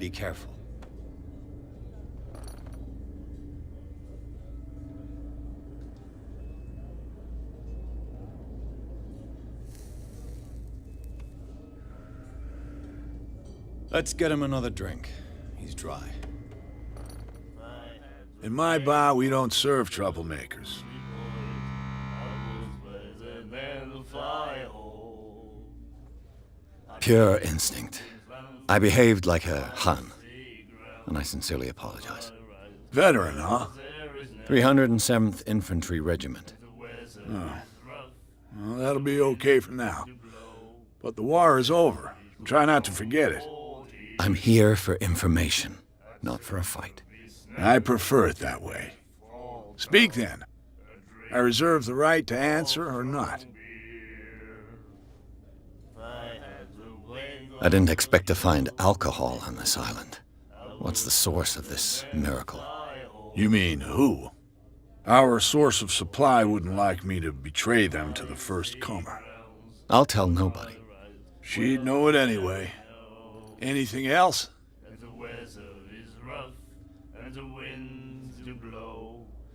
Be careful. Let's get him another drink. He's dry. In my bar, we don't serve troublemakers. Pure instinct. I behaved like a Hun, and I sincerely apologize. Veteran, huh? 307th Infantry Regiment. Oh. Well, that'll be okay for now. But the war is over. Try not to forget it. I'm here for information, not for a fight. I prefer it that way. Speak then. I reserve the right to answer or not. I didn't expect to find alcohol on this island. What's the source of this miracle? You mean who? Our source of supply wouldn't like me to betray them to the first comer. I'll tell nobody. She'd know it anyway. Anything else?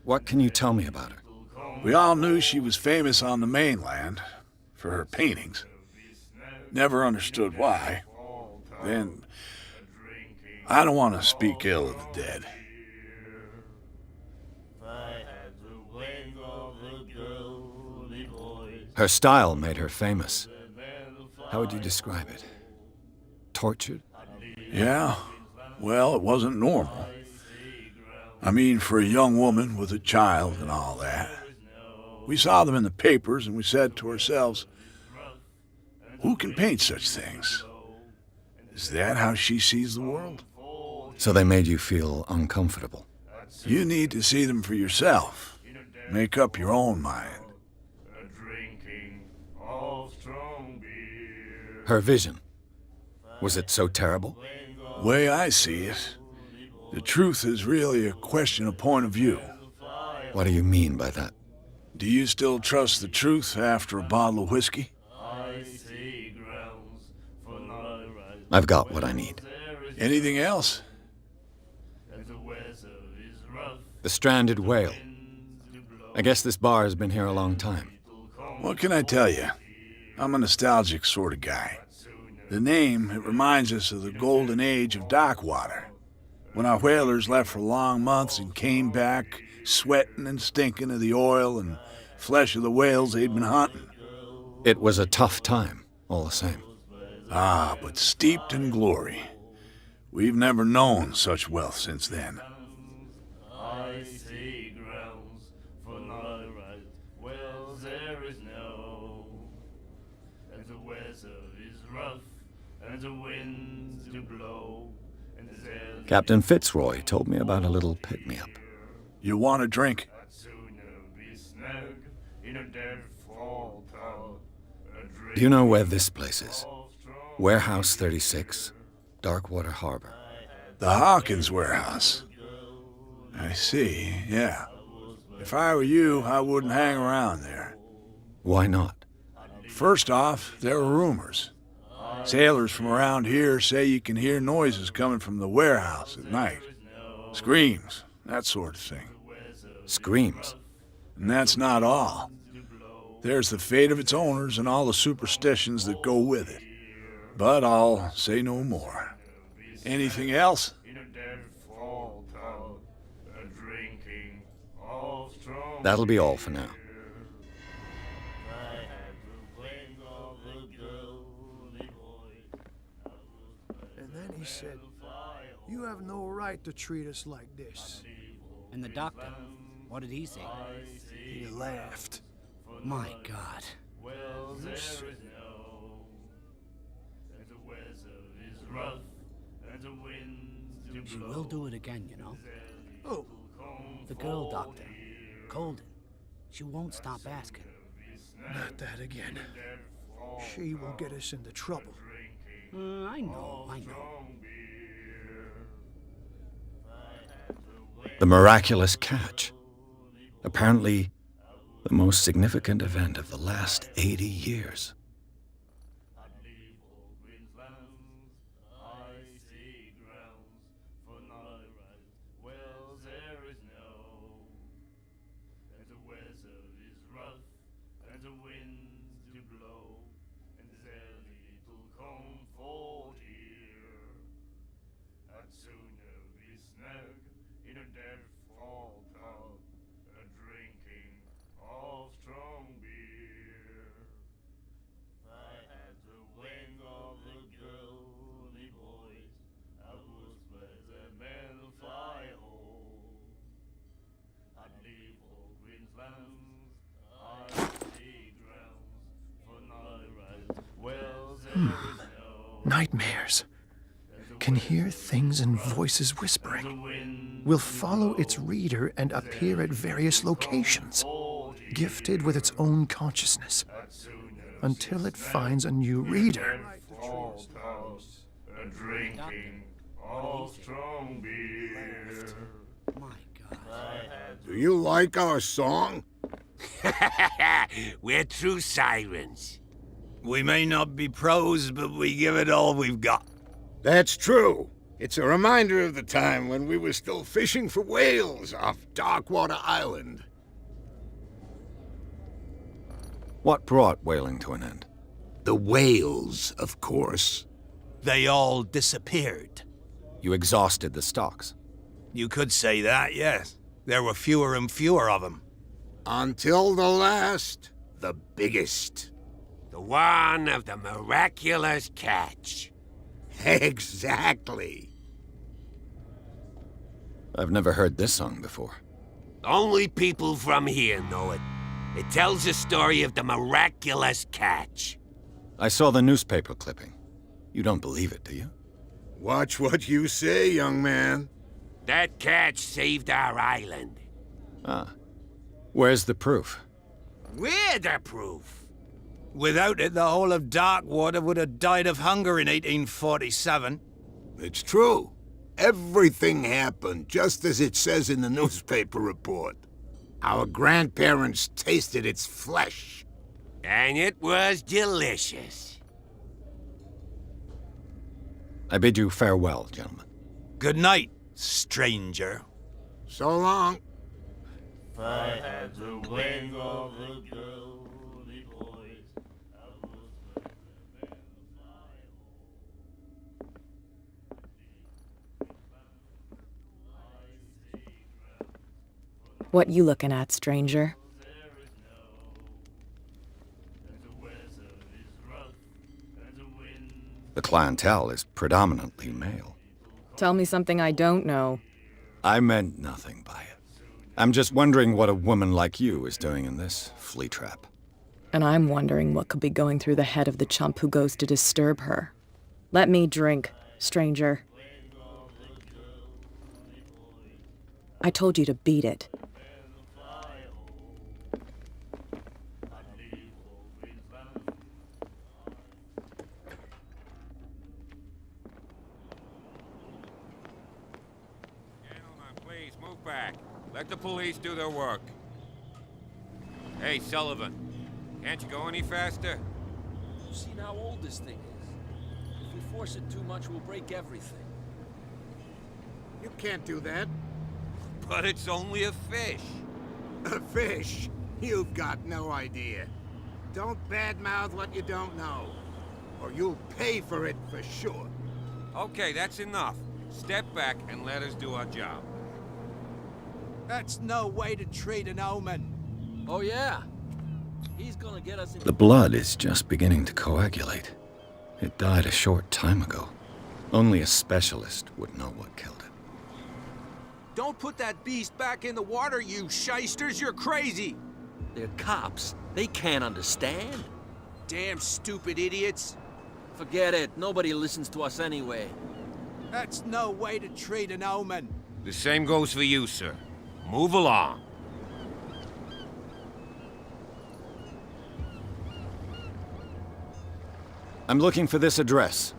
What can you tell me about her? We all knew she was famous on the mainland for her paintings. Never understood why. Then, I don't want to speak ill of the dead. Her style made her famous. How would you describe it? Tortured? Yeah? Well, it wasn't normal. I mean, for a young woman with a child and all that. We saw them in the papers and we said to ourselves, who can paint such things? Is that how she sees the world? So they made you feel uncomfortable? You need to see them for yourself. Make up your own mind. Her vision. Was it so terrible? The way I see it, the truth is really a question of point of view. What do you mean by that? Do you still trust the truth after a bottle of whiskey? I've got what I need. Anything else? The stranded whale. I guess this bar has been here a long time. What can I tell you? I'm a nostalgic sort of guy. The name, it reminds us of the golden age of dock water, when our whalers left for long months and came back sweating and stinking of the oil and flesh of the whales they'd been hunting. It was a tough time, all the same. Ah, but steeped in glory. We've never known such wealth since then. Captain Fitzroy told me about a little pick-me-up. You want a drink? Do you know where this place is? Warehouse 36, Darkwater Harbor. The Hawkins warehouse. I see, yeah. If I were you, I wouldn't hang around there. Why not? First off, there are rumors. Sailors from around here say you can hear noises coming from the warehouse at night. Screams, that sort of thing. Screams? And that's not all. There's the fate of its owners and all the superstitions that go with it. But I'll say no more. Anything else? That'll be all for now. And then he said, "You have no right to treat us like this." And the doctor, what did he say? He laughed. My God. She will do it again, you know. Oh, The girl doctor, Colden. She won't stop asking. not that again. She will get us into trouble. I know. The miraculous catch. Apparently, the most significant event of the last 80 years. Nightmares. Can hear things and voices whispering. Will follow its reader and appear at various locations, gifted with its own consciousness, until it finds a new reader. My God. Do you like our song? We're true sirens. We may not be pros, but we give it all we've got. That's true. It's a reminder of the time when we were still fishing for whales off Darkwater Island. What brought whaling to an end? The whales, of course. They all disappeared. You exhausted the stocks. You could say that, yes. There were fewer and fewer of them. Until the last, the biggest. The one of the miraculous catch. Exactly. I've never heard this song before. Only people from here know it. It tells the story of the miraculous catch. I saw the newspaper clipping. You don't believe it, do you? Watch what you say, young man. That catch saved our island. Ah. Where's the proof? We're the proof. Without it, the whole of Darkwater would have died of hunger in 1847. It's true. Everything happened just as it says in the newspaper report. Our grandparents tasted its flesh. And it was delicious. I bid you farewell, gentlemen. Good night, stranger. So long. If I had the wing of the girly boys, I would fly. What you looking at, stranger? The clientele is predominantly male. Tell me something I don't know. I meant nothing by it. I'm just wondering what a woman like you is doing in this flea trap. And I'm wondering what could be going through the head of the chump who goes to disturb her. Let me drink, stranger. I told you to beat it. Please, move back. Let the police do their work. Hey, Sullivan. Can't you go any faster? You've seen how old this thing is. If we force it too much, we'll break everything. You can't do that. But it's only a fish. A fish? You've got no idea. Don't badmouth what you don't know, or you'll pay for it for sure. Okay, that's enough. Step back and let us do our job. That's no way to treat an omen. Oh, yeah? He's gonna get us in... The blood is just beginning to coagulate. It died a short time ago. Only a specialist would know what killed it. Don't put that beast back in the water, you shysters! You're crazy! They're cops. They can't understand. Damn stupid idiots! Forget it. Nobody listens to us anyway. That's no way to treat an omen. The same goes for you, sir. Move along. I'm looking for this address.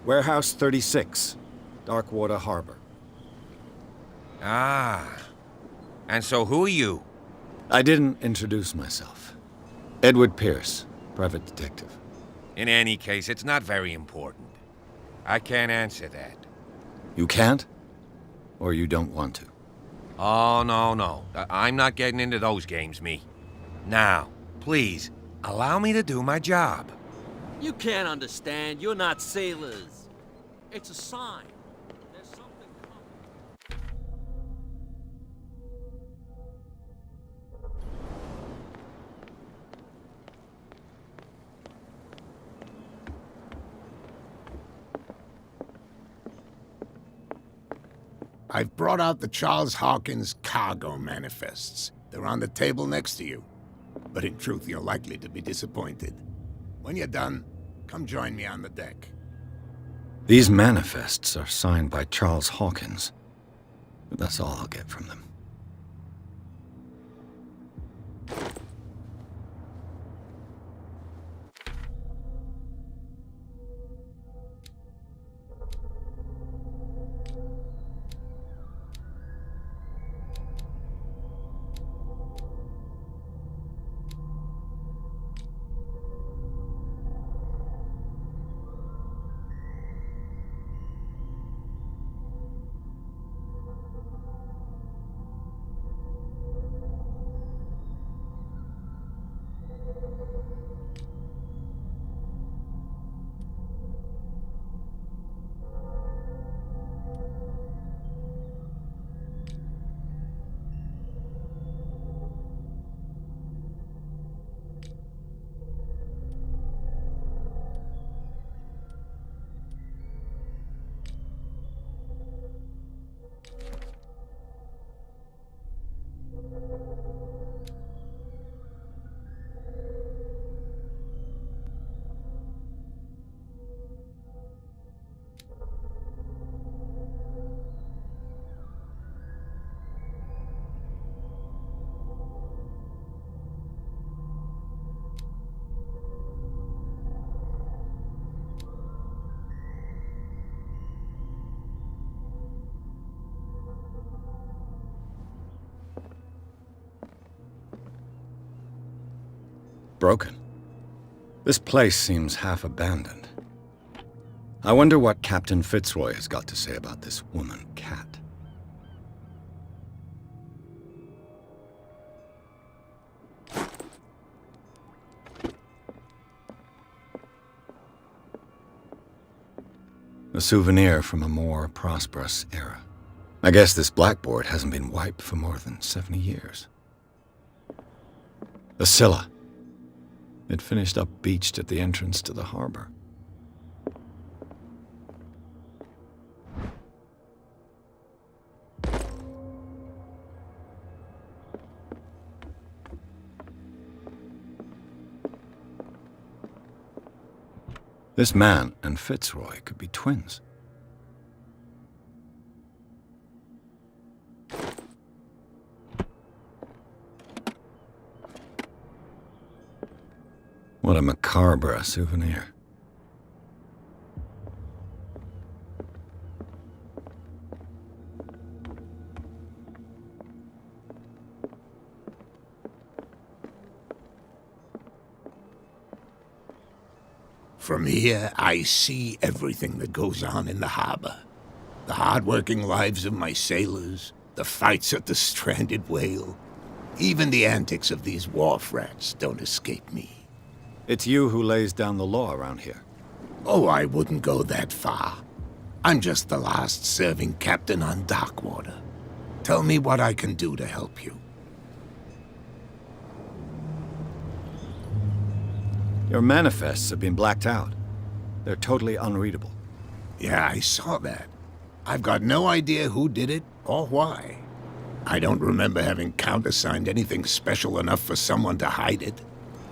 Warehouse 36, Darkwater Harbor. Ah. And so who are you? I didn't introduce myself. Edward Pierce, private detective. In any case, it's not very important. I can't answer that. You can't? Or you don't want to? Oh, no. I'm not getting into those games, me. Now, please, allow me to do my job. You can't understand. You're not sailors. It's a sign. There's something coming. I've brought out the Charles Hawkins cargo manifests. They're on the table next to you. But in truth, you're likely to be disappointed. When you're done, Come join me on the deck. These manifests are signed by Charles Hawkins, but that's all I'll get from them. Broken. This place seems half abandoned. I wonder what Captain Fitzroy has got to say about this woman cat. A souvenir from a more prosperous era. I guess this blackboard hasn't been wiped for more than 70 years. A Scylla. It finished up beached at the entrance to the harbor. This man and Fitzroy could be twins. What a macabre souvenir. From here, I see everything that goes on in the harbor. The hard-working lives of my sailors, the fights at the stranded whale. Even the antics of these wharf rats don't escape me. It's you who lays down the law around here. Oh, I wouldn't go that far. I'm just the last serving captain on Darkwater. Tell me what I can do to help you. Your manifests have been blacked out. They're totally unreadable. Yeah, I saw that. I've got no idea who did it or why. I don't remember having countersigned anything special enough for someone to hide it.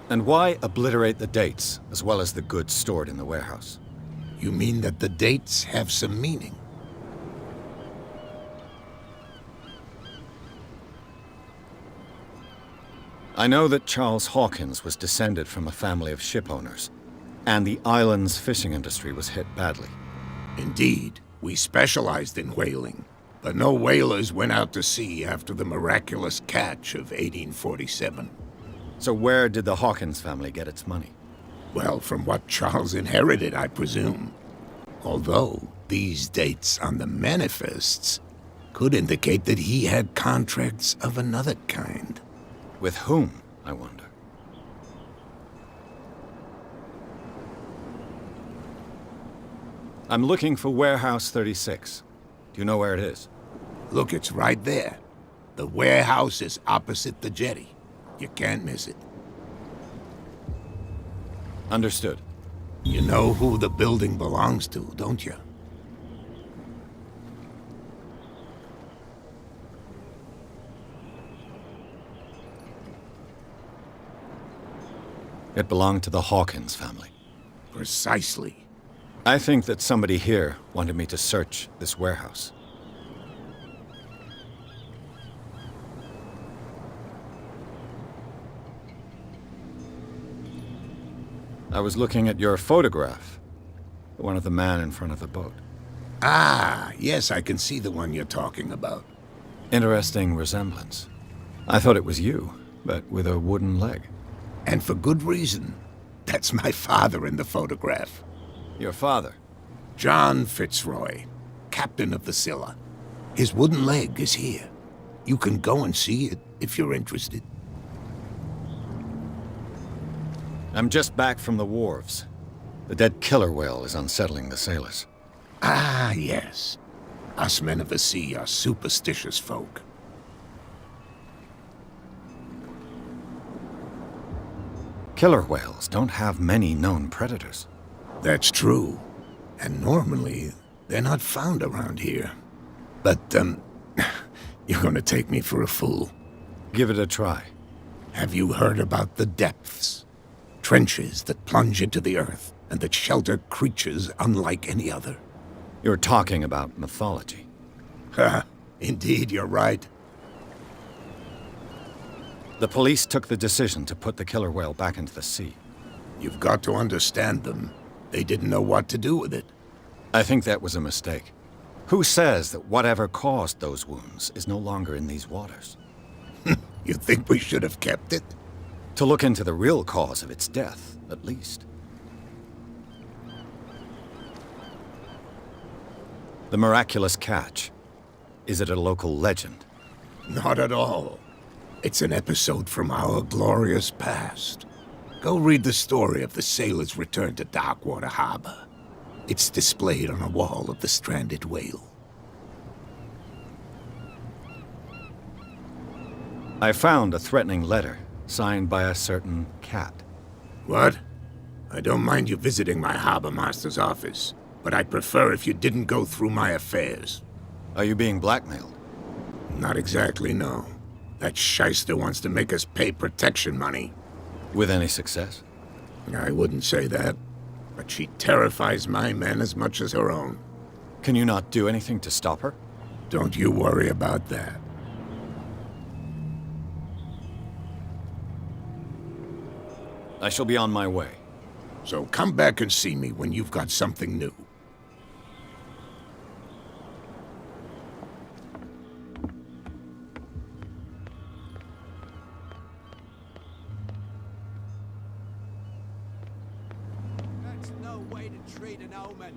And why obliterate the dates, as well as the goods stored in the warehouse? You mean that the dates have some meaning? I know that Charles Hawkins was descended from a family of ship owners, and the island's fishing industry was hit badly. Indeed, we specialized in whaling, but no whalers went out to sea after the miraculous catch of 1847. So where did the Hawkins family get its money? Well, from what Charles inherited, I presume. Although, these dates on the manifests could indicate that he had contracts of another kind. With whom, I wonder? I'm looking for Warehouse 36. Do you know where it is? Look, it's right there. The warehouse is opposite the jetty. You can't miss it. Understood. You know who the building belongs to, don't you? It belonged to the Hawkins family. Precisely. I think that somebody here wanted me to search this warehouse. I was looking at your photograph. The one of the man in front of the boat. Ah, yes, I can see the one you're talking about. Interesting resemblance. I thought it was you, but with a wooden leg. And for good reason. That's my father in the photograph. Your father? John Fitzroy, captain of the Scylla. His wooden leg is here. You can go and see it if you're interested. I'm just back from the wharves. The dead killer whale is unsettling the sailors. Ah, yes. Us men of the sea are superstitious folk. Killer whales don't have many known predators. That's true. And normally, they're not found around here. But, you're gonna take me for a fool. Give it a try. Have you heard about the depths? Trenches that plunge into the earth and that shelter creatures unlike any other. You're talking about mythology. Ha! Indeed, you're right. The police took the decision to put the killer whale back into the sea. You've got to understand them. They didn't know what to do with it. I think that was a mistake. Who says that whatever caused those wounds is no longer in these waters? You think we should have kept it? To look into the real cause of its death, at least. The miraculous catch. Is it a local legend? Not at all. It's an episode from our glorious past. Go read the story of the sailor's return to Darkwater Harbor. It's displayed on a wall of the stranded whale. I found a threatening letter, signed by a certain cat. What? I don't mind you visiting my harbor master's office, but I'd prefer if you didn't go through my affairs. Are you being blackmailed? Not exactly, no. That shyster wants to make us pay protection money. With any success? I wouldn't say that, but she terrifies my men as much as her own. Can you not do anything to stop her? Don't you worry about that. I shall be on my way. So come back and see me when you've got something new. That's no way to treat an omen.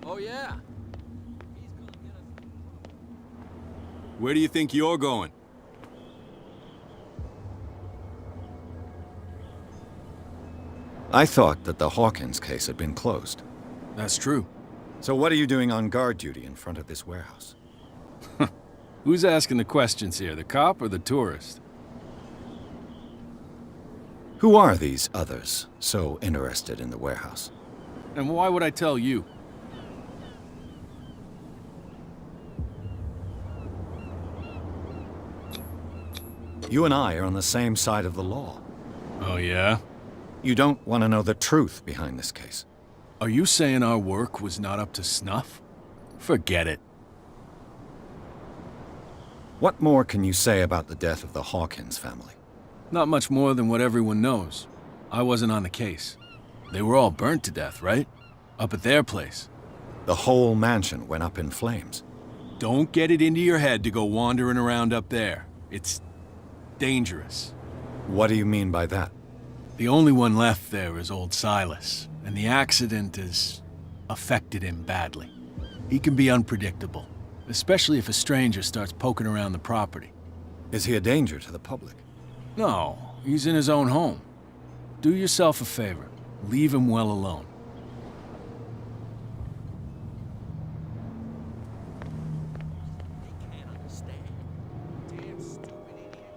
Oh, yeah? He's gonna get us... Where do you think you're going? I thought that the Hawkins case had been closed. That's true. So what are you doing on guard duty in front of this warehouse? Who's asking the questions here, the cop or the tourist? Who are these others so interested in the warehouse? And why would I tell you? You and I are on the same side of the law. Oh, yeah? You don't want to know the truth behind this case. Are you saying our work was not up to snuff? Forget it. What more can you say about the death of the Hawkins family? Not much more than what everyone knows. I wasn't on the case. They were all burnt to death, right? Up at their place. The whole mansion went up in flames. Don't get it into your head to go wandering around up there. It's dangerous. What do you mean by that? The only one left there is old Silas, and the accident has affected him badly. He can be unpredictable, especially if a stranger starts poking around the property. Is he a danger to the public? No, he's in his own home. Do yourself a favor. Leave him well alone. They can't understand. Damn stupid idiots.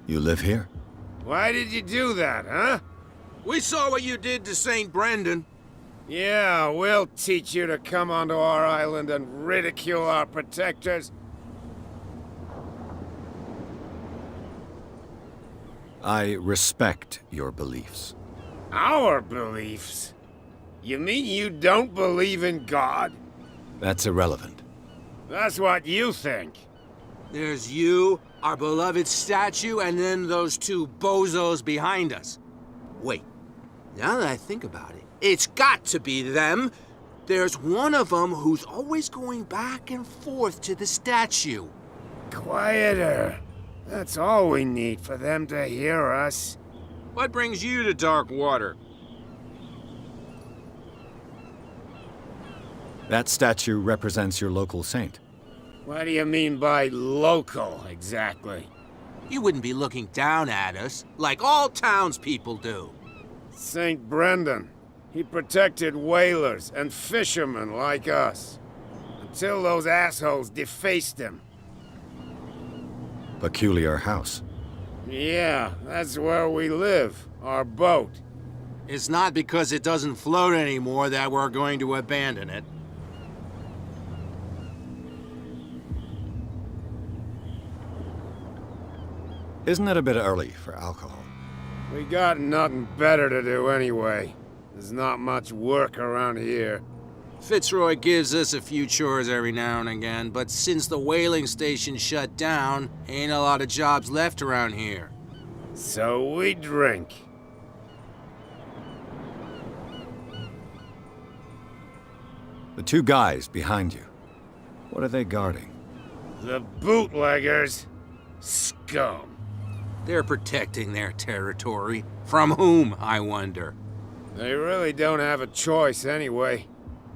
You live here? Why did you do that, huh? We saw what you did to St. Brendan. Yeah, we'll teach you to come onto our island and ridicule our protectors. I respect your beliefs. Our beliefs? You mean you don't believe in God? That's irrelevant. That's what you think. There's you, our beloved statue, and then those two bozos behind us. Wait, now that I think about it, it's got to be them. There's one of them who's always going back and forth to the statue. Quieter. That's all we need for them to hear us. What brings you to Dark Water? That statue represents your local saint. What do you mean by local, exactly? You wouldn't be looking down at us, like all townspeople do. St. Brendan. He protected whalers and fishermen like us. Until those assholes defaced him. Peculiar house. Yeah, that's where we live. Our boat. It's not because it doesn't float anymore that we're going to abandon it. Isn't it a bit early for alcohol? We got nothing better to do anyway. There's not much work around here. Fitzroy gives us a few chores every now and again, but since the whaling station shut down, ain't a lot of jobs left around here. So we drink. The two guys behind you. What are they guarding? The bootleggers. Scum. They're protecting their territory. From whom, I wonder? They really don't have a choice anyway.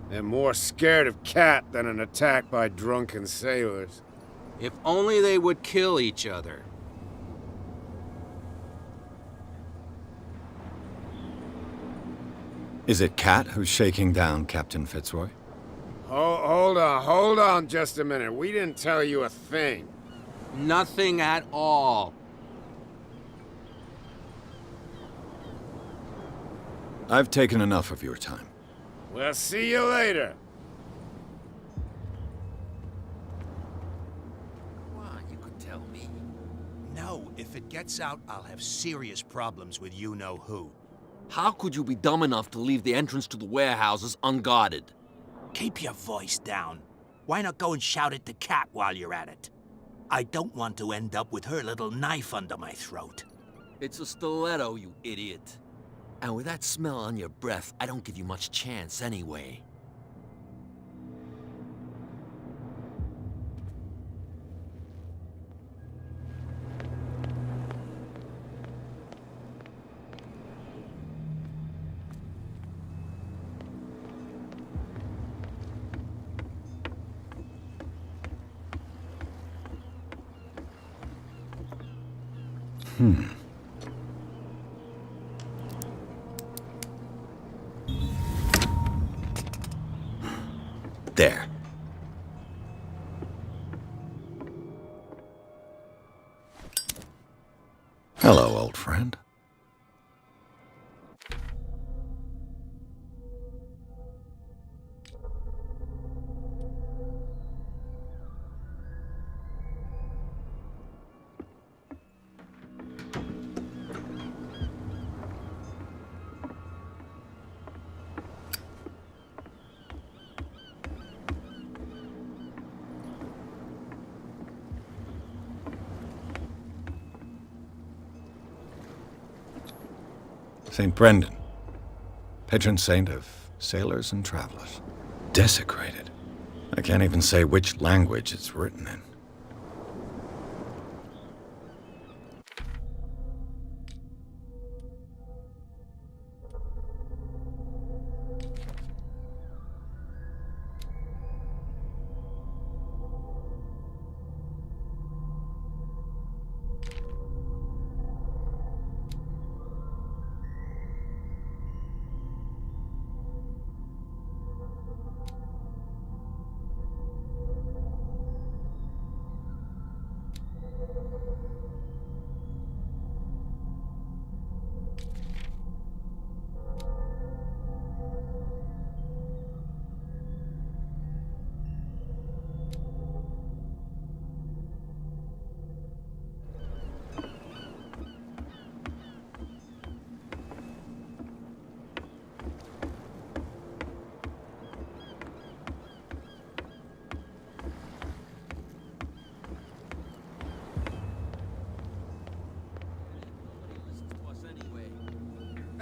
They're more scared of Cat than an attack by drunken sailors. If only they would kill each other. Is it Cat who's shaking down Captain Fitzroy? Hold on just a minute. We didn't tell you a thing. Nothing at all. I've taken enough of your time. We'll see you later. Come on, you could tell me. No, if it gets out, I'll have serious problems with you-know-who. How could you be dumb enough to leave the entrance to the warehouses unguarded? Keep your voice down. Why not go and shout at the cat while you're at it? I don't want to end up with her little knife under my throat. It's a stiletto, you idiot. And with that smell on your breath, I don't give you much chance anyway. There. Hello, old friend. St. Brendan, patron saint of sailors and travelers. Desecrated. I can't even say which language it's written in.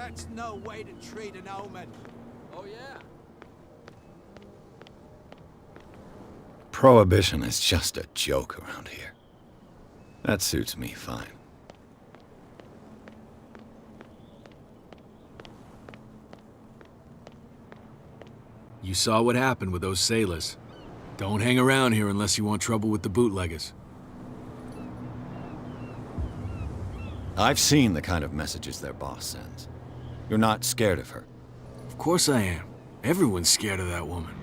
That's no way to treat an omen. Oh, yeah. Prohibition is just a joke around here. That suits me fine. You saw what happened with those sailors. Don't hang around here unless you want trouble with the bootleggers. I've seen the kind of messages their boss sends. You're not scared of her? Of course I am. Everyone's scared of that woman.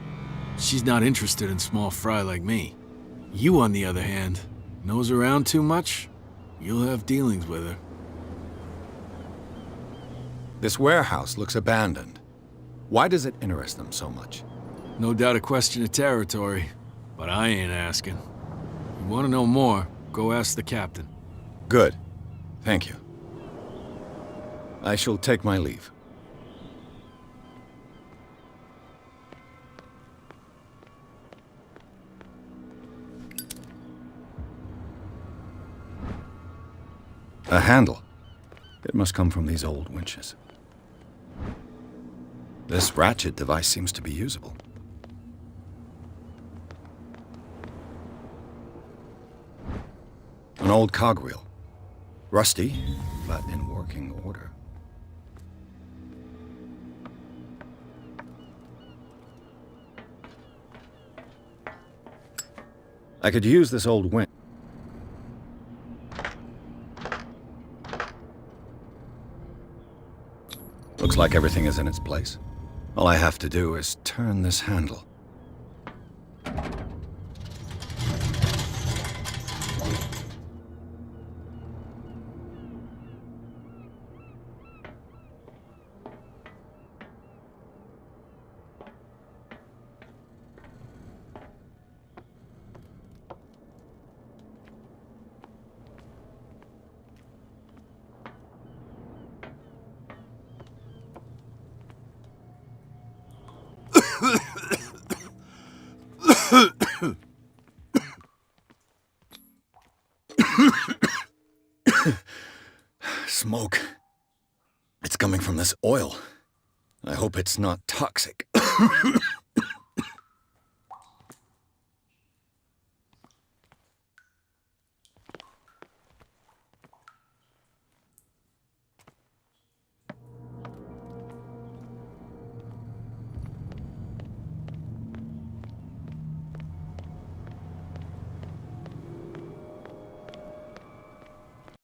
She's not interested in small fry like me. You, on the other hand, nose around too much, you'll have dealings with her. This warehouse looks abandoned. Why does it interest them so much? No doubt a question of territory, but I ain't asking. You want to know more, go ask the captain. Good. Thank you. I shall take my leave. A handle. It must come from these old winches. This ratchet device seems to be usable. An old cogwheel. Rusty, but in working order. I could use this old winch. Looks like everything is in its place. All I have to do is turn this handle. Smoke. It's coming from this oil. I hope it's not toxic.